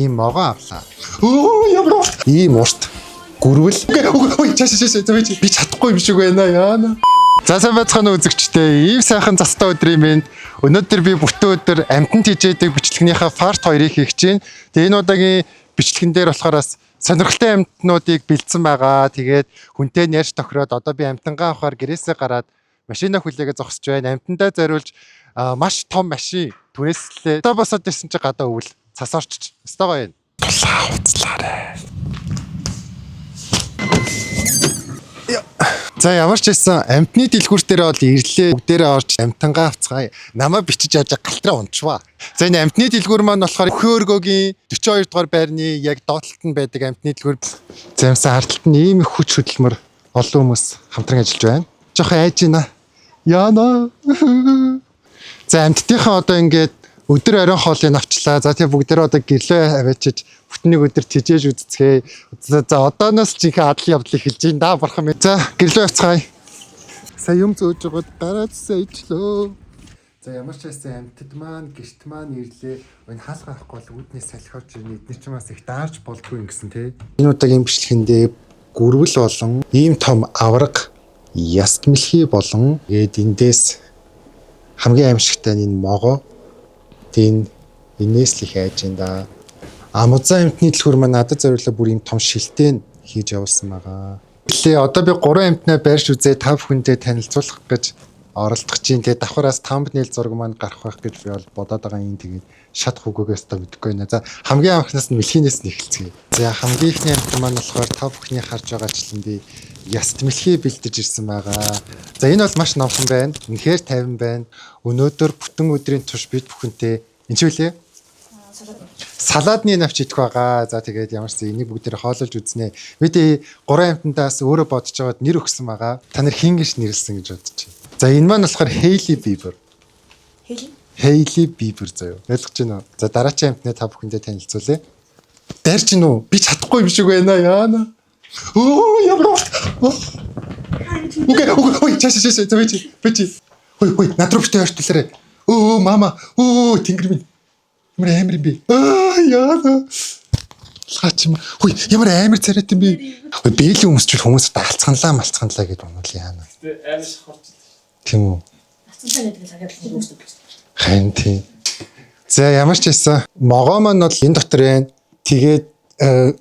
Ийм могоо авлаа. Өө ямар ийм урт гүрвэл. Ой чаашаа би чадахгүй юм шиг байна яана. За сайн байцгаана үзэгчдээ. Ийм сайхан застаа өдрийн мэнд. Өнөөдөр би бүтэн өдөр амтан тижээдэг бичлэгнийхээ part 2-ыг хийж байна. Тэгээ энэ удаагийн бичлэгэн дээр болохоор бас сонирхолтой амтнуудыг бэлдсэн байгаа. Тэгээд хүнтэй нэрш тохироод одоо би амтангаа авахаар гэрээсээ гараад машина хүлээгээ зогсож байна. Амтандаа зориулж маш том машин түрээслээ. Одоо босоод ирсэн чи гадаа өвөл цас орчиж. Өстөгөө юм. Тулаа уцлаарэ. За ямар ч байсан амтны дэлгүүр дээр бол ирлээ бүгдээрээ орж амтангаа авцгаая. Намаа бичиж яаж галтраа унчваа. За энэ амтны дэлгүүр маань болохоор Хөөөргөөгийн 42 дугаар байрны яг доотлолт нь байдаг амтны дэлгүүр. За юмсан харталт нь ийм их хүч хөдөлмөр олон хүмүүс хамтран ажиллаж байна. Жохон айж байна. Яана. За амттынхаа одоо ингээд өдөр оройн хоолыг авчлаа. За тэгээ бүгдээрээ одоо гэрлээ аваачиж бүтнийг өдөр тижээж үзцгээе. За одооноос ч их адлын явдал эхэлж байна да бурхан минь. За гэрлээ авцгаая. Сая юм зөөж байгаад гараадсаа ижлөө. За ямар ч байсан амтд маань гэрт маань ирлээ. Энэ хаалга авахгүй бол үүднээс салхиорч ирнэ. Эдгээр ч бас их даарч болдгүй юм гэсэн тий. Энэ удаагийн бичлэгэндээ гүрвэл болон ийм том авраг яст мэлхий болон эндээс хамгийн аимшигтай нь энэ могоо. Тийм энэс л их айж энэ да. Амузан амтны дэлгүүр маань надад зориулаад бүр юм том шилтээ хийж явуулсан байгаа. Гэлээ одоо би 3 амтнаа байрш үзээ 5 хүндээ танилцуулах гэж оролдох чинь. Тэгээ давхараас thumbnail зураг маань гарах байх гэж би бол бодоод байгаа юм. Тэгээд шат хөгөөгөөс та мэдэхгүй байна. За хамгийн анхнаас нь мэлхийнээс нь эхэлцгээе. За хамгийн ихний амт маань болохоор та бүхний харж байгаачлан би яст мэлхий бэлдэж ирсэн байгаа. За энэ бол маш номхон байна. Үнэхээр тайван байна. Өнөөдөр бүтэн өдрийн турш бид бүхэнтэй энэ ч үлээ салаадны навч идэх байгаа. За тэгээд ямар ч энийг бүгдээр хоололж үзнэ. Бид 3 амтандаас өөрөө бодож байгаад нэр өгсөн байгаа. Та нар хин гэж нэрлсэн гэж бодож байна. За энэ маань болохоор Hailey Bieber. Hailey Bieber заяа. Ойлгож байна уу? За дараагийн амтнаа та бүхэндээ танилцуулъя. Дайрч гин үү? Би чадахгүй юм шиг байна яана. Оо ямар. Окей, чаашаа бич. Ой, над руу битээ ойртуулаарай. Оо мама. Оо тэнгэр минь. Ямар амар юм бэ? Яана. Лаач юм. Хөөе, ямар амар царайт юм бэ? Ой, бэлийн өмсчл хүмүүс даалцганлаа гэдээ унал яана. Амар шахарч. Тийм үү? Ацсан гэдэг л агад хүмүүс төрлөж. Хэн тийм. За ямар ч байсан могоо маань бол энэ дотор байна. Тэгээд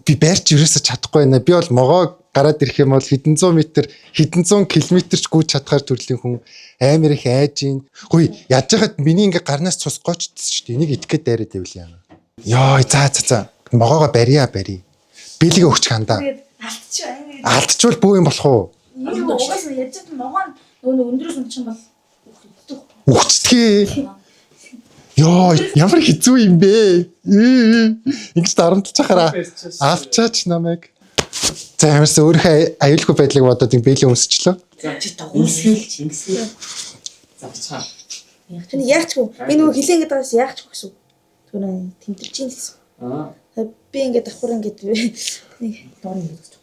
би байрч ерөөсө чадахгүй байна. Би бол могоо гараад ирэх юм бол хэдэн зуун километрч гүйж чадхаар төрлийн хүн амар их айж ийн. Хөөе, яаж яхад миний ингээ гарнаас цус гоочдсон шүү дээ. Энийг идэх гээд дайраад байвал яана. Йоо, за. Могоогоо барья. Бэлгээ өгч хандаа. Алдчихвал бүү юм болох уу? Энэ угаасаа яаж ч могоо нөгөө өндрөөс унчих бол үхчихээ. Йоо, ямар хэцүү юм бэ? Ингэж дарамтлж чахаараа алчаач намайг. За ямарсаа өөрийнхөө аюулгүй байдлыг бодоод юм бэлээ өмсчлөө. за чи тагуулсэл. Завцаа. Яах ч вэ? Энэ нөгөө хилэн гэдэг байгаас яах ч вэ гэсэн. Түнэ тэмдэрч юм гэсэн. Би ингээд давхар ингээд нэг дорн хийчих.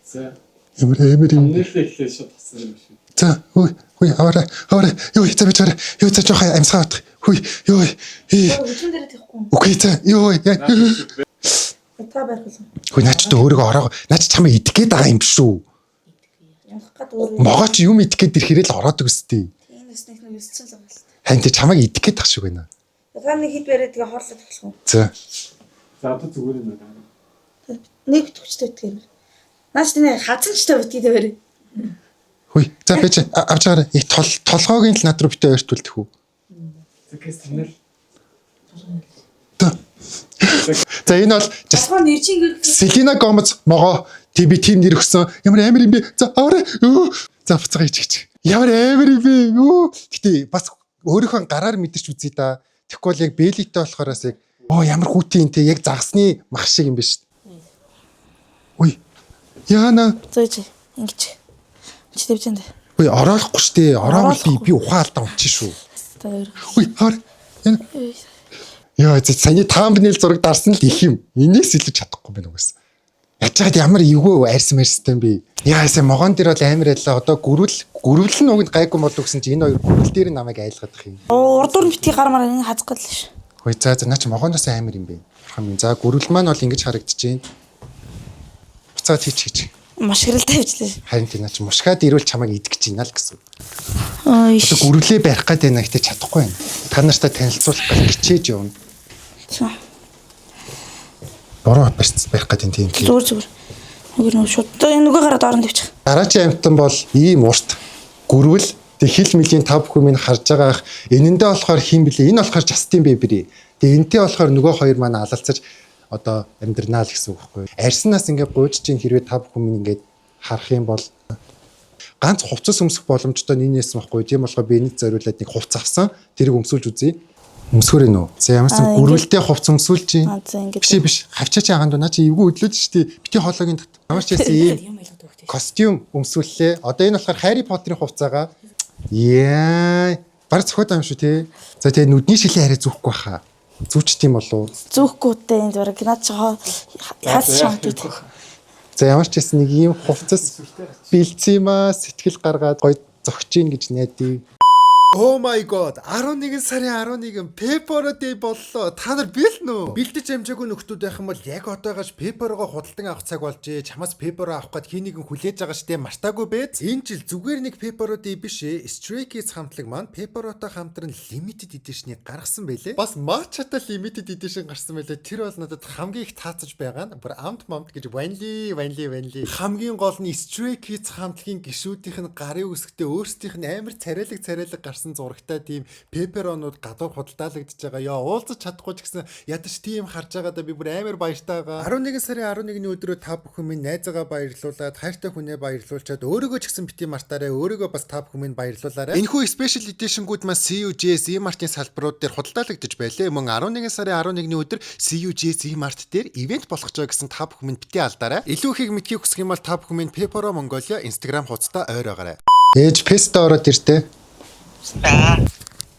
За. Ямар амар юм. Нэлээ шууд тассан юм шиг. За, хөөе, аваарай. Юу за би чараа. Юу за жоох амьсгаа авах. Хөөе, юу. Өчигдөр дээр тийхгүй. Окей, за. Юу. Та байх юм. Хөөе, наач та өөрийгөө ороо. Наач чамаа идэх гээд байгаа юм биш үү? Явах гээд өөр. Могоо ч юм идэх гээд ирэхэрэл ороод өстэй. Энэ өснөх нь өссөн л байгаа л. Хань тэ чамайг идэх гээд тах шиг байна. За нэг хэд бариад тэгээ хорлоод эхлэх үү. За. За одоо зүгээр юм байна. Нэг төвчтэй ütгээр. Наач тэнэ хазан ч та битгий дээр. Хөөе, за би чи авч байгаарай. Их толгойг л над руу битээ ойртуулдаг үү? Тэгээс танил. За энэ бол Толгой нэрчин гэл. Селена Гомez могоо би тим нэр өгсөн. Ямар амар юм бэ? За аваарай. За буцаага иччих. Ямар амар юм бэ? Гэтэ бас өөрийнхөө гараар мэдэрч үзье да. Тэгэхгүй бол яг бэлитэй болохоороос яг ямар хүүтийн те яг загсны мах шиг юм биш. Ой. Яана. Зөөж ингэж. Чи тавьж энэ. Ой ороолохгүй штэ. Ороол би ухаалтаа унчих шүү. Ой хаар. Яа саяны thumbnail зураг дарсан л их юм. Энээс илүү чадахгүй байна угсаа. Яаж чад ямар эвгүй арьс мэрстэй юм бэ? Яасаа могоон дээр бол амар ялла. Одоо гүрвэл нь угд гайгүй болов гэсэн чи энэ хоёр гүрвэл дээр намайг айлгаад их юм. Урдуур битгий гармаар энэ хазгал ш. Хөөе за наач могооноос амар юм бэ. тодорхой юм. За гүрвэл маань бол ингэж харагдчихээн. Буцаад хийж. Маш хэрэлтэй хвчлээ. Харин тийм наач мушгаад ирүүл чамайг идэх гэж байна л гэсэн. Ой. Гүрвлээ барих гээд байна гэхдээ чадахгүй байна. Та нартай танилцуулах гэж хичээж явна. Бороо барих гээд тийм. Зүгээр. Нөгөө шууд энэ нүгэ гараад орон тавьчих. Дараачийн амттан бол ийм урт гүрвэл хил мөлийн тав хүмүүс харж байгаа ах энэндээ болохоор хин блэ энэ болохоор Justin Bieber. Тэгээ энтэй болохоор нөгөө хоёр маань алалцаж одоо амьдрнаа л гэсэн үг байхгүй. Арьснаас ингээд гуйж чинь хэрвээ тав хүмүүс ингээд харах юм бол ганц хувцас өмсөх боломжтой нийнээс байхгүй. Тийм болохоор би энийг зориулаад нэг хувц авсан. Тэрийг өмсүүлж үзье. Өмсгөр нөө. За ямарсан гүрвэлтэй хувц өмсүүлж чинь. Биш. Хавчаач хаанд наа чи эвгүй өдлөөж штий. Бити хоолойгийн тат. Ямар ч гэсэн ийм костюм өмсүүллээ. Одоо энэ болохоор Harry Potter-ын хувцаагаа яа баг зөвхөн юм шүү те. За тэгээ нүдний шилээ арай зүүхгүй баха. Зүүчт юм болов уу? Зүүхгүйтэй энэ зураг наад чи хас шамт үү. За ямар ч гэсэн нэг ийм хувцас бэлдсэн юм аа сэтгэл гаргаад гоё зогч ийн гэж найдаа. Oh my god 11 сарын 11 Pepper Day боллоо. Та нар бэлнэ үү? Бэлдэж амжаагүй нөхдүүд байх юм бол яг одоогоож Pepper-гоо худалдан авах цаг болжээ. Чамаас Pepper авах гээд хий нэгэн хүлээж байгаа штэ мартаагүй байц. Энэ жил зүгээр нэг Pepper Day биш ээ. Stray Kids хамтлаг маань Pepper-отой хамтран limited edition-ыг гаргасан байлээ. Бас Matcha-тай limited edition гарсан байлээ. Тэр бол надад хамгийн их таацаж байгаа нь бүр амт гэж vanilla. Хамгийн гол нь Stray Kids хамтлагийн гишүүдийнх нь гарын үсгтээ өөрсдийнх нь амар царайлаг гарсан зурагтай тийм пеперонууд гадуур худалдаалагдж байгаа. Яа уулзах чадахгүй ч гэсэн ядаж тийм харж байгаадаа би бүр амар баяртай байгаа. 11 сарын 11-ний өдрөө та бүхэн минь найзаагаа баярлуулад, хайртай хүнээ баярлуулчаад өөрийгөө ч гэсэн бити мартаарай. Өөрийгөө бас та бүхэн минь баярлуулаарай. Энэхүү special edition-гууд маань CUJ Z-Mart-ийн салбарууд дээр худалдаалагдж байлээ. Мөн 11 сарын 11-ний өдөр CUJ Z-Mart дээр ивент болох жоо гэсэн та бүхэн минь бити алдаарай. Илүү ихийг мэдхийг хүсэх юм бол та бүхэн минь Pepero Mongolia Instagram хуудастай ойроогарай. Ээж песта ороод иртээ.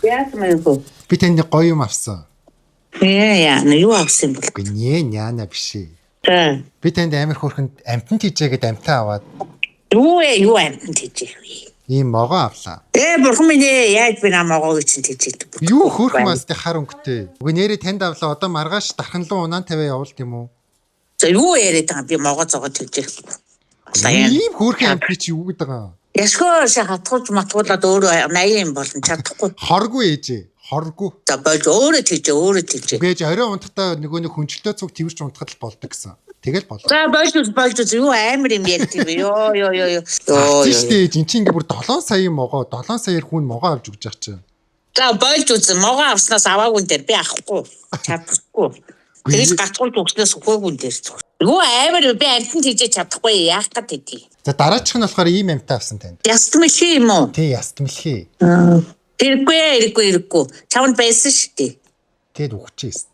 Яасан бэ? Би танд гоё юм авсан. Яа, юу авсан бэ? Нээ няна биш ээ. За. Би танд амар хөөрхөнд амтан тийжээгээд амтан аваад. Юу амтан тийжээх вэ? Ийм могоо авлаа. Бурхан минь яаж би намаагаа чинь тийжээдэг. Юу хөөрхөн мастай хар өнгөтэй. Үгүй нэрээ танд авлаа одоо маргааш дарханлуу унаан тавиа явуулт юм уу? За юу яриад байгаа би могоо зогоо тийжээх. Ийм хөөрхөн амт чи юу гэдэг байгаа? Яшгүй хатгуулж матгуулаад өөрөө 80 юм болно чадахгүй. Хоргүй ээжээ. Хоргүй. За болж өөрөө тийжээ. Гээж орой унтахтаа нөгөө нэг хүнчлээ цуг тэрч унтахад л болдог гэсэн. Тэгэл болоо. За болж юу амар юм ярьдаг вэ? Йоо. Тийштэй ээж эн чинь ингээ бүр 7 саяын могоо 7 саяар хүн могоо авч өгч байгаа чинь. За болж үзэн могоо авснаас аваагүй дээр би авахгүй. Чадахгүй. Тэгж гатгуулж өгснөөс өгөөгүй дээр. Юу амар би амтан тийжээ чадахгүй яах гэдэг. За дараачих нь болохоор ийм амтаа авсан танд. Ястмэлхий юм уу? Тий, ястмэлхий. Хэрэггүй. Чамд байсан шүү дээ. Тэгэд өгчээ өст.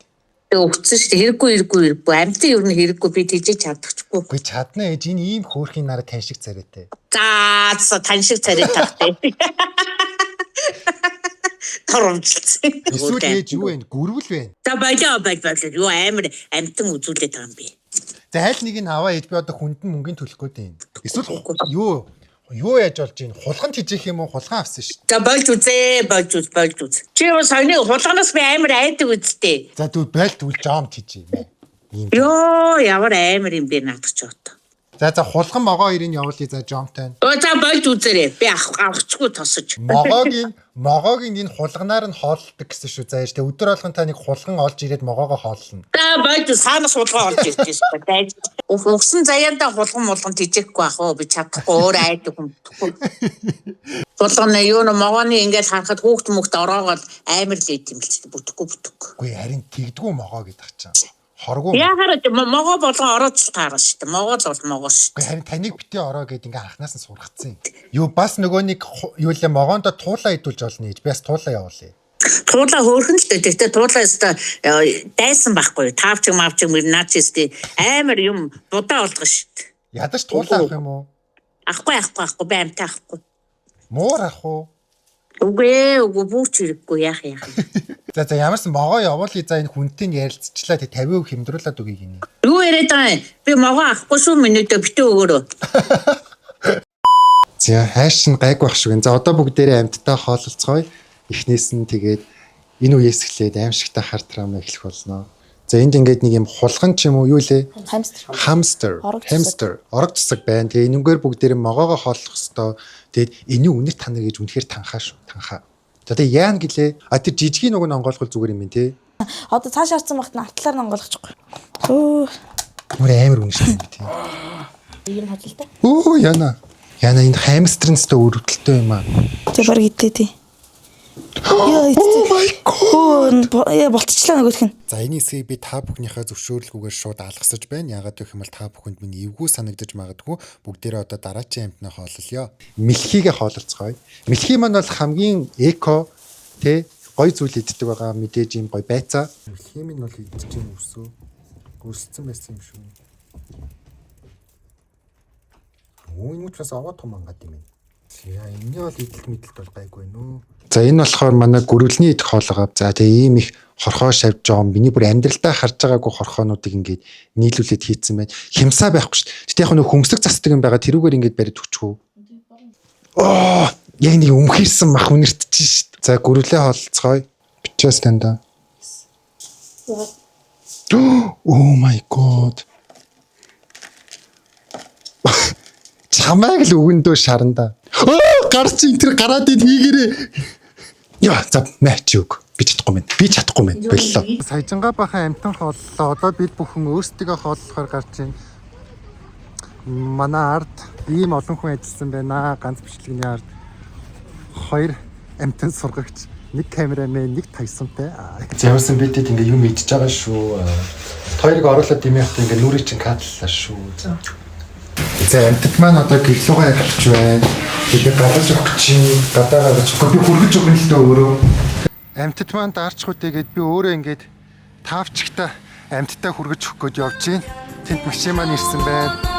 Өгсөн шүү дээ. Хэрэггүй. Амтан юу н хэрэггүй би тийжээ чадчихгүй. Үгүй чадна ээж энэ ийм хөөрхийн нараа тань шиг царайтай. За тань шиг царайтай. Торомжлцсан. Эсвэл ээж юу вэ? Гүрвэл вэ? За болоо. Юу амар амтан үзүүлээд байгаа юм бэ? За аль нэг нь аваа ээж би одоо хүнд мөнгөний төлөх гээд байна. Эсвэл юу яаж болж ийн хулган тийжих юм уу хулган авсан шүү. За болж үз. Чи юу саяны хулганаас би амар айдаг үсттэй. За тэгвэл байлт үл жом тийж юм. Йоо ямар амар юм бэ надад ч одоо. За хулган могоо ирэн явуулъя за жомтой. За болж үзээрэй. Би авахчгүй тосож. Могоогийн энэ хулганаар нь хооллдог гэсэн шүү. За яа өдөр болгон та нэг хулган олж ирээд могоогоо хооллоно. За болж саанаас хулган олж ирж байна. Угсан заяанда хулган тийжэхгүй ах уу би чадахгүй өөр айдаг юм. Хулган юу н могооны ингээд харахад хүүхд мөхт ороогоод амар л ийд юм л ч бүтэхгүй. Үгүй харин тэгдгүү могоо гэдэг чам. Хоргоо. Яагаад могоо болгон ороод таарна шүү дээ. Могоо л могоо шүү. Үгүй харин таныг битээ ороо гэд ингээ анханаас нь сургацсан. Юу бас нөгөө нэг юу лээ могоондо туулаа идүүлж олно ээж. Би бас туулаа явуулъя. Туулаа хөөрхөн л дээ. Тэгтээ туулаа өстө дайсан байхгүй. Таавч наач өстө амар юм будаа олгоо шүү дээ. Ядаж туулаа авах юм уу? Ахгүй би амтаа ахгүй. Муур ах уу? Үгүй бүүч хэрэггүй яах. За ямарсан могоо явуулъя за энэ хүнтэй ярилцчихлаа тэг 50% хэмдрүүлээд өгье гинэ. Юу яриад байгаа юм? Би могоо авахгүй шүү минутаа битээ өгөөрөө. За хайш нь гайг байх шүү. За одоо бүгдээрээ амьттай хоололцгоё. Эхнээс нь тэгээд энэ үеэс эхлээд аимшигтай хар драма эхлэх болно. За энд ингээд нэг юм хулган ч юм уу юу лээ? Хамстер. Hamster. Орог цэцэг байна. Тэгээ энүүгээр бүгдээр могоогоо хооллох хэвээр. Тэгээд энэ үнэр та нар гэж үнэхээр танхаа шүү. Танхаа. За тэгээ яан гэлээ. А тэр жижигийн нөгөө онгойлгол зүгээр юм тий. Одоо цааш харсан багт автлаар нь онгойлгочихгүй. Өө. Мөр амар үнэштэй юм тий. Ийм хажилтай. Оо яна. Яна энэ хамстернстэй өрөвдөлтөө юм аа. Тэг баг идээ тий. Яа болтчлаа нөгөөх нь. За энэ хэсгийг би та бүхнийхээ зөвшөөрлгүйгээр шууд алгасаж байна. Ягаад гэх юм бол та бүхэнд миний эвгүй санагдаж магадгүй. Бүгдээрээ одоо дараачийн амтнаа хооллоё. Мэлхийгээ хоололцгоё. Мэлхий маань бол хамгийн эко тэ гоё зүйл иддэг байгаа мэдээж юм гоё байцаа. Мэлхий минь бол идэж юм өсөө. Өссөн байсан юм шүү. Энэ учраас аваа том ангаад юм. Яа энэ бол идэл мэдэлт бол гайгүй нөө. За энэ болохоор манай гөрөлний идэх хоолойгоо. За тэгээ ийм их хорхоо шавж байгаа юм. Миний бүр амьдралдаа харж байгаагүй хорхоонуудыг ингээд нийлүүлээд хийцэн байна. Хямсаа байхгүй шүү дээ. Тэгтээ яг нэг хөмсөг застдаг юм байгаа. Тэрүүгээр ингээд бариад өгчихөө. Оо яг нэг өмхийрсэн мах үнэртэж шүү дээ. За гөрөлөө хоолцгоё. Бичээс танда. Oh my god. Чамайг л өгөндөө шаранда. Гарч ин тэр гараад ид хийгэрээ. Яа, за матч үг. Би чадахгүй мэн. Боллоо. Саяжангаа бахан амтан хооллоо. Одоо бид бүхэн өөрсдөө хооллохоор гарч ийн. Манай ард ийм олон хүн ажилласан байна. Ганц бичлэгний ард 2 амтан сургагч, 1 камерамен, 1 тайсантай. Зямсан бидэд ингээ юм идчихэж байгаа шүү. Хоёрыг оруулаад димээхтэй ингээ нүрийг чинь кадллаа шүү. За амтд маань одоо гэрлүүгээ явуулж байна. Тэгээд гадаж өгч чинь гадаа гарч би хүргэж өгнө л дээ өөрөө. Амтд маань даарчгүй тэгээд би өөрөө ингээд таавчгта амттай хүргэж өгөх гээд явж байна. Тэнд машин маань ирсэн байна.